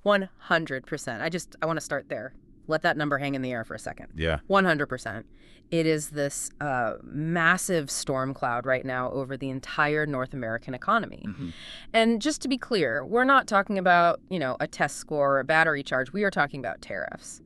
100%. I want to start there. Let that number hang in the air for a second. Yeah. 100%. It is this massive storm cloud right now over the entire North American economy. Mm-hmm. And just to be clear, we're not talking about, a test score or a battery charge. We are talking about tariffs.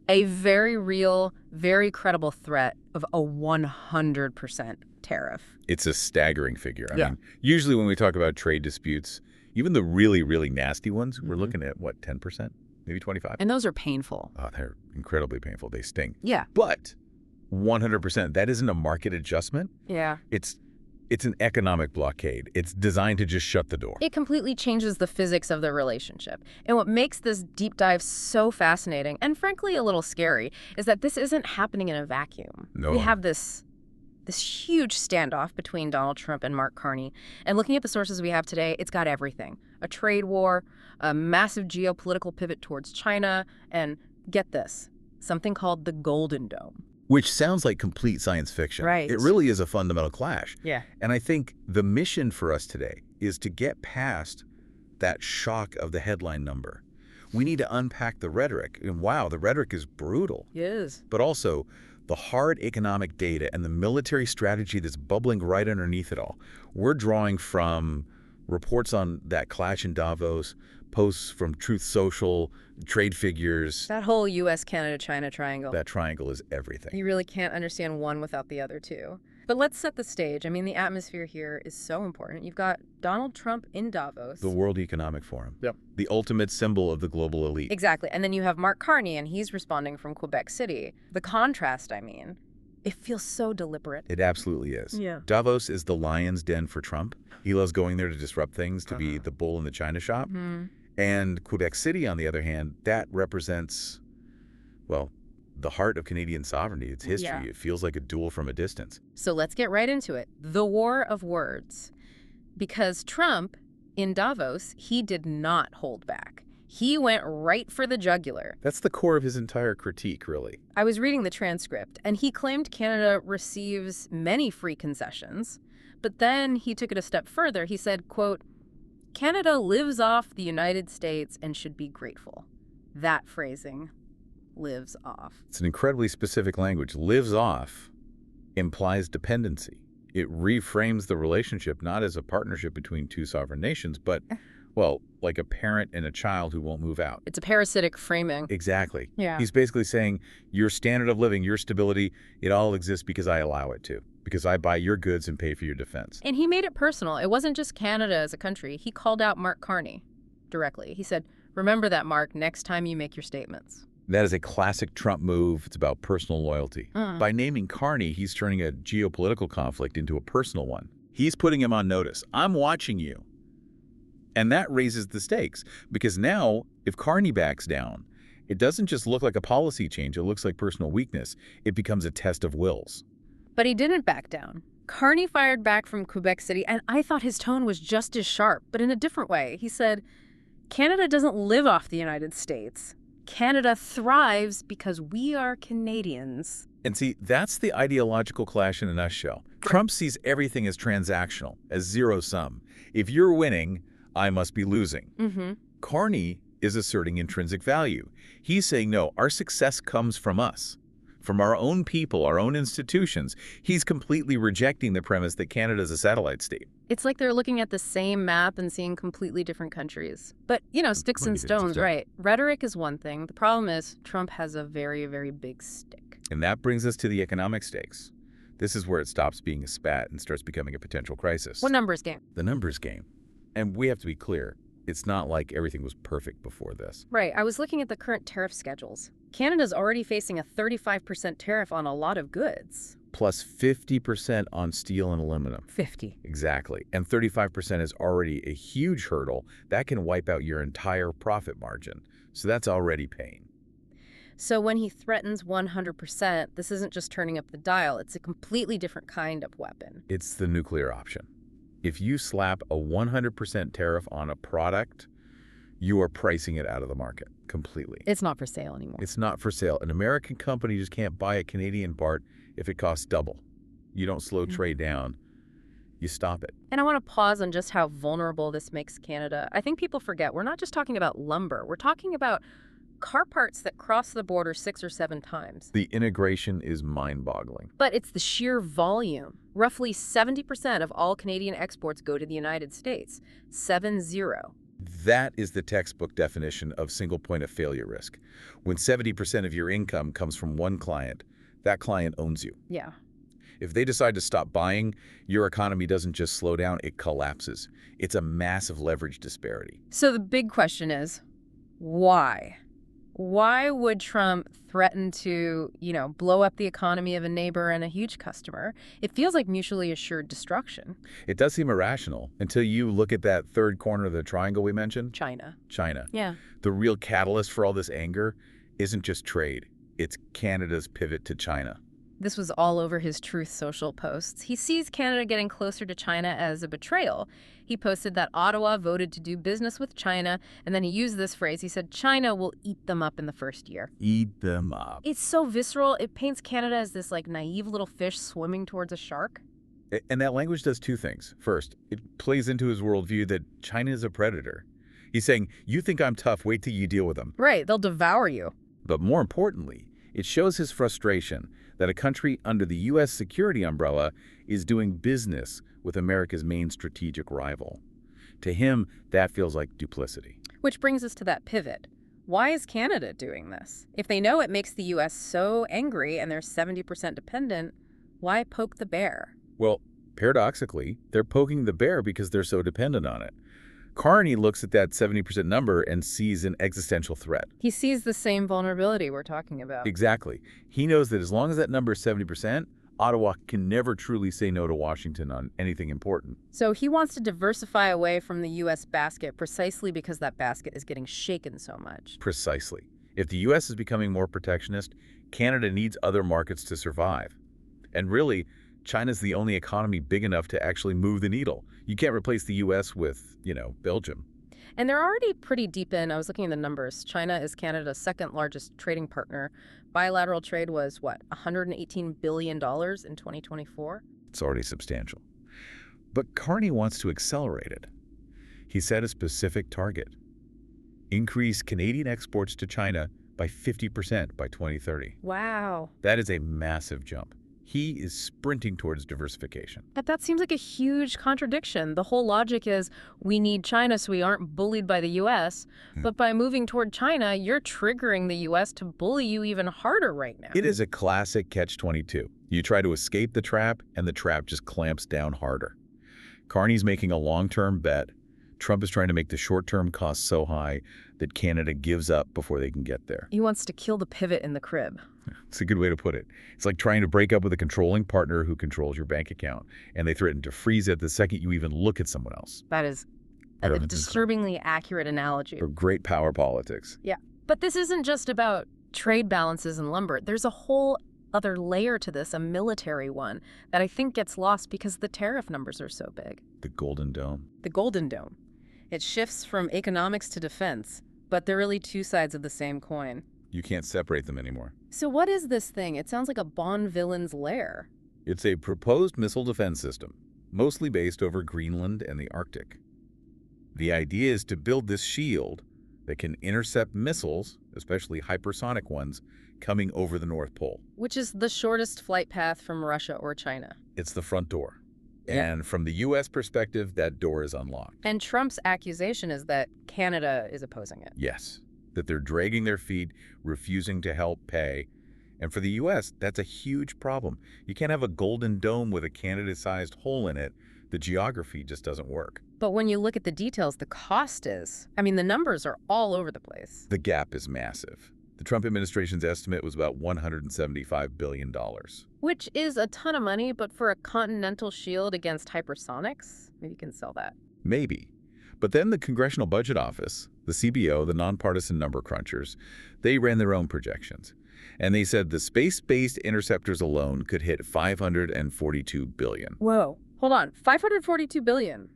A very real, very credible threat of a 100% tariff. It's a staggering figure. I mean, usually when we talk about trade disputes, even the really, really nasty ones, we're looking at, what, 10%? Maybe 25%? And those are painful. Oh, they're incredibly painful. They sting. Yeah. But 100%, that isn't a market adjustment. Yeah. It's an economic blockade. It's designed to just shut the door. It completely changes the physics of the relationship. And what makes this deep dive so fascinating, and frankly a little scary, is that this isn't happening in a vacuum. No. We have this huge standoff between Donald Trump and Mark Carney. And looking at the sources we have today, it's got everything. A trade war, a massive geopolitical pivot towards China, and get this, something called the Golden Dome. Which sounds like complete science fiction. Right. It really is a fundamental clash. Yeah. And I think the mission for us today is to get past that shock of the headline number. We need to unpack the rhetoric. And wow, the rhetoric is brutal. It is. But also the hard economic data and the military strategy that's bubbling right underneath it all. We're drawing from reports on that clash in Davos, posts from Truth Social, trade figures. That whole U.S., Canada, China triangle. That triangle is everything. You really can't understand one without the other two. But let's set the stage. I mean, the atmosphere here is so important. You've got Donald Trump in Davos. The World Economic Forum. Yep. The ultimate symbol of the global elite. Exactly. And then you have Mark Carney, and he's responding from Quebec City. The contrast, it feels so deliberate. It absolutely is. Yeah. Davos is the lion's den for Trump. He loves going there to disrupt things, to be the bull in the china shop. Mm-hmm. And Quebec City, on the other hand, that represents, well, the heart of Canadian sovereignty. It's history. Yeah. It feels like a duel from a distance. So let's get right into it. The war of words. Because Trump, in Davos, he did not hold back. He went right for the jugular. That's the core of his entire critique, really. I was reading the transcript, and he claimed Canada receives many free concessions. But then he took it a step further. He said, quote, Canada lives off the United States and should be grateful. That phrasing, lives off. It's an incredibly specific language. Lives off implies dependency. It reframes the relationship not as a partnership between two sovereign nations, but, well, like a parent and a child who won't move out. It's a parasitic framing. Exactly. Yeah. He's basically saying your standard of living, your stability, it all exists because I allow it to, because I buy your goods and pay for your defense. And he made it personal. It wasn't just Canada as a country. He called out Mark Carney directly. He said, remember that, Mark, next time you make your statements. That is a classic Trump move. It's about personal loyalty. By naming Carney, he's turning a geopolitical conflict into a personal one. He's putting him on notice. I'm watching you. And that raises the stakes, because now, if Carney backs down, it doesn't just look like a policy change. It looks like personal weakness. It becomes a test of wills. But he didn't back down. Carney fired back from Quebec City, and I thought his tone was just as sharp, but in a different way. He said, Canada doesn't live off the United States. Canada thrives because we are Canadians. And see, that's the ideological clash in a nutshell. Trump sees everything as transactional, as zero sum. If you're winning, I must be losing. Carney is asserting intrinsic value. He's saying, no, our success comes from us, from our own people, our own institutions. He's completely rejecting the premise that Canada is a satellite state. It's like they're looking at the same map and seeing completely different countries. But, sticks and stones, right? Rhetoric is one thing. The problem is Trump has a very, very big stick. And that brings us to the economic stakes. This is where it stops being a spat and starts becoming a potential crisis. What numbers game? The numbers game. And we have to be clear, it's not like everything was perfect before this. Right. I was looking at the current tariff schedules. Canada's already facing a 35% tariff on a lot of goods. Plus 50% on steel and aluminum. 50. Exactly. And 35% is already a huge hurdle. That can wipe out your entire profit margin. So that's already pain. So when he threatens 100%, this isn't just turning up the dial. It's a completely different kind of weapon. It's the nuclear option. If you slap a 100% tariff on a product, you are pricing it out of the market completely. It's not for sale anymore. It's not for sale. An American company just can't buy a Canadian part if it costs double. You don't slow trade down. you stop it. And I want to pause on just how vulnerable this makes Canada. I think people forget we're not just talking about lumber. We're talking about car parts that cross the border 6 or 7 times. The integration is mind-boggling. But it's the sheer volume. Roughly 70% of all Canadian exports go to the United States. 7-0. That is the textbook definition of single point of failure risk. When 70% of your income comes from one client, that client owns you. Yeah. If they decide to stop buying, your economy doesn't just slow down, it collapses. It's a massive leverage disparity. So the big question is, why? Why would Trump threaten to, blow up the economy of a neighbor and a huge customer? It feels like mutually assured destruction. It does seem irrational until you look at that third corner of the triangle we mentioned. China. Yeah. The real catalyst for all this anger isn't just trade. It's Canada's pivot to China. This was all over his Truth Social posts. He sees Canada getting closer to China as a betrayal. He posted that Ottawa voted to do business with China, and then he used this phrase. He said, China will eat them up in the first year. Eat them up. It's so visceral. It paints Canada as this, naive little fish swimming towards a shark. And that language does two things. First, it plays into his worldview that China is a predator. He's saying, you think I'm tough, wait till you deal with them. Right, they'll devour you. But more importantly, it shows his frustration that a country under the U.S. security umbrella is doing business with America's main strategic rival. To him, that feels like duplicity. Which brings us to that pivot. Why is Canada doing this? If they know it makes the U.S. so angry and they're 70% dependent, why poke the bear? Well, paradoxically, they're poking the bear because they're so dependent on it. Carney looks at that 70% number and sees an existential threat. He sees the same vulnerability we're talking about. Exactly. He knows that as long as that number is 70%, Ottawa can never truly say no to Washington on anything important. So he wants to diversify away from the U.S. basket precisely because that basket is getting shaken so much. Precisely. If the U.S. is becoming more protectionist, Canada needs other markets to survive. And really, China's the only economy big enough to actually move the needle. You can't replace the U.S. with, Belgium. And they're already pretty deep in. I was looking at the numbers. China is Canada's second largest trading partner. Bilateral trade was, $118 billion in 2024? It's already substantial. But Carney wants to accelerate it. He set a specific target. Increase Canadian exports to China by 50% by 2030. Wow. That is a massive jump. He is sprinting towards diversification. But that seems like a huge contradiction. The whole logic is we need China so we aren't bullied by the U.S., but by moving toward China, you're triggering the U.S. to bully you even harder right now. It is a classic catch-22. You try to escape the trap, and the trap just clamps down harder. Carney's making a long-term bet. Trump is trying to make the short-term costs so high that Canada gives up before they can get there. He wants to kill the pivot in the crib. It's a good way to put it. It's like trying to break up with a controlling partner who controls your bank account, and they threaten to freeze it the second you even look at someone else. That is a disturbingly accurate analogy. For great power politics. Yeah. But this isn't just about trade balances in lumber. There's a whole other layer to this, a military one, that I think gets lost because the tariff numbers are so big. The Golden Dome. The Golden Dome. It shifts from economics to defense, but they're really two sides of the same coin. You can't separate them anymore. So what is this thing? It sounds like a Bond villain's lair. It's a proposed missile defense system, mostly based over Greenland and the Arctic. The idea is to build this shield that can intercept missiles, especially hypersonic ones, coming over the North Pole. Which is the shortest flight path from Russia or China. It's the front door. And from the U.S. perspective, that door is unlocked. And Trump's accusation is that Canada is opposing it. Yes, that they're dragging their feet, refusing to help pay. And for the U.S., that's a huge problem. You can't have a Golden Dome with a Canada-sized hole in it. The geography just doesn't work. But when you look at the details, the cost is, the numbers are all over the place. The gap is massive. The Trump administration's estimate was about $175 billion. Which is a ton of money, but for a continental shield against hypersonics, maybe you can sell that. Maybe. But then the Congressional Budget Office, the CBO, the nonpartisan number crunchers, they ran their own projections. And they said the space-based interceptors alone could hit $542 billion. Whoa. Hold on. $542 billion.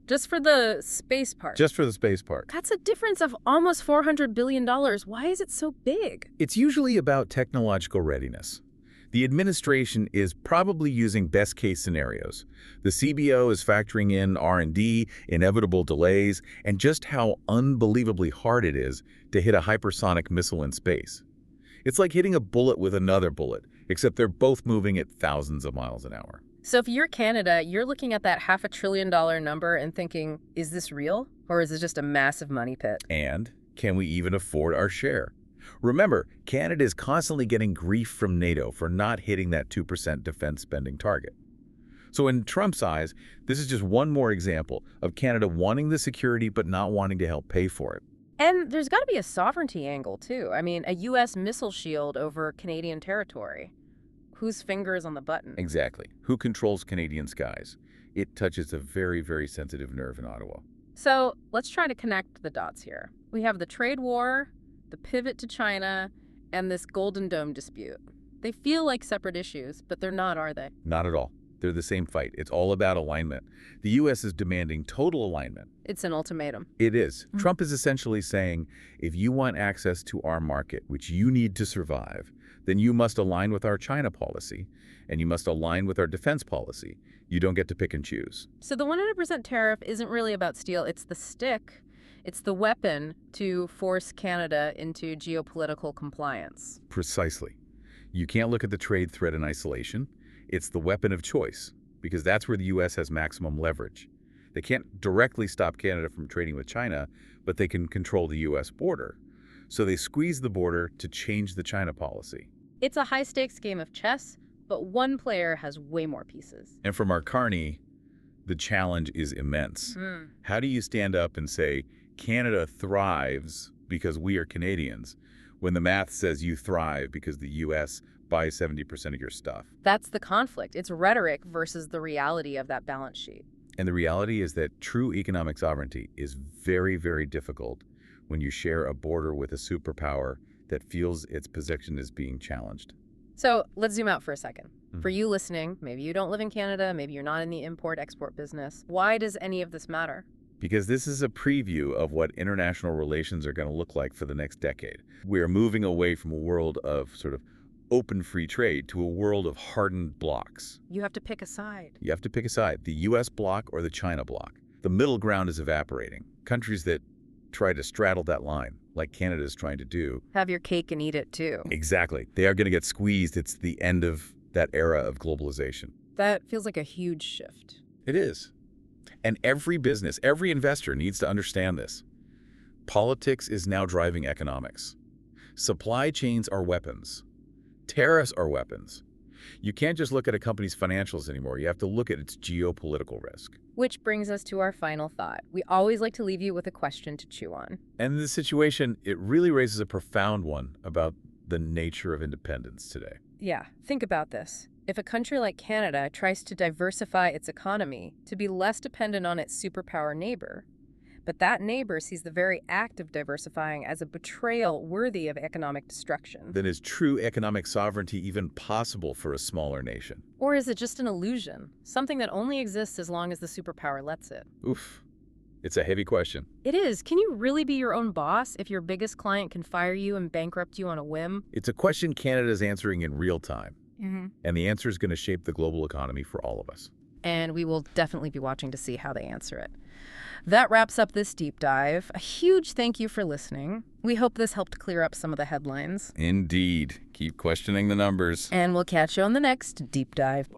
Just for the space part? Just for the space part. That's a difference of almost $400 billion. Why is it so big? It's usually about technological readiness. The administration is probably using best-case scenarios. The CBO is factoring in R&D, inevitable delays, and just how unbelievably hard it is to hit a hypersonic missile in space. It's like hitting a bullet with another bullet, except they're both moving at thousands of miles an hour. So if you're Canada, you're looking at that $500 billion number and thinking, is this real? Or is it just a massive money pit? And can we even afford our share? Remember, Canada is constantly getting grief from NATO for not hitting that 2% defense spending target. So in Trump's eyes, this is just one more example of Canada wanting the security but not wanting to help pay for it. And there's got to be a sovereignty angle, too. I mean, a U.S. missile shield over Canadian territory. Whose finger is on the button? Exactly. Who controls Canadian skies? It touches a very, very sensitive nerve in Ottawa. So let's try to connect the dots here. We have the trade war, the pivot to China, and this Golden Dome dispute. They feel like separate issues, but they're not, are they? Not at all. They're the same fight. It's all about alignment. The U.S. is demanding total alignment. It's an ultimatum. It is. Trump is essentially saying, if you want access to our market, which you need to survive, then you must align with our China policy, and you must align with our defense policy. You don't get to pick and choose. So the 100% tariff isn't really about steel. It's the stick. It's the weapon to force Canada into geopolitical compliance. Precisely. You can't look at the trade threat in isolation. It's the weapon of choice, because that's where the U.S. has maximum leverage. They can't directly stop Canada from trading with China, but they can control the U.S. border. So they squeeze the border to change the China policy. It's a high-stakes game of chess, but one player has way more pieces. And for Mark Carney, the challenge is immense. How do you stand up and say, Canada thrives because we are Canadians, when the math says you thrive because the U.S. buys 70% of your stuff? That's the conflict. It's rhetoric versus the reality of that balance sheet. And the reality is that true economic sovereignty is very, very difficult when you share a border with a superpower that feels its position is being challenged. So let's zoom out for a second. For you listening, maybe you don't live in Canada, maybe you're not in the import-export business. Why does any of this matter? Because this is a preview of what international relations are going to look like for the next decade. We are moving away from a world of sort of open free trade to a world of hardened blocks. You have to pick a side. You have to pick a side, the U.S. bloc or the China bloc. The middle ground is evaporating. Countries that try to straddle that line, like Canada is trying to do. Have your cake and eat it too. Exactly. They are going to get squeezed. It's the end of that era of globalization. That feels like a huge shift. It is. And every business, every investor needs to understand this. Politics is now driving economics. Supply chains are weapons. Tariffs are weapons. You can't just look at a company's financials anymore. You have to look at its geopolitical risk. Which brings us to our final thought. We always like to leave you with a question to chew on. And in this situation, it really raises a profound one about the nature of independence today. Yeah, think about this. If a country like Canada tries to diversify its economy to be less dependent on its superpower neighbor, but that neighbor sees the very act of diversifying as a betrayal worthy of economic destruction. Then is true economic sovereignty even possible for a smaller nation? Or is it just an illusion, something that only exists as long as the superpower lets it? Oof. It's a heavy question. It is. Can you really be your own boss if your biggest client can fire you and bankrupt you on a whim? It's a question Canada's answering in real time. And the answer is going to shape the global economy for all of us. And we will definitely be watching to see how they answer it. That wraps up this deep dive. A huge thank you for listening. We hope this helped clear up some of the headlines. Indeed. Keep questioning the numbers. And we'll catch you on the next deep dive.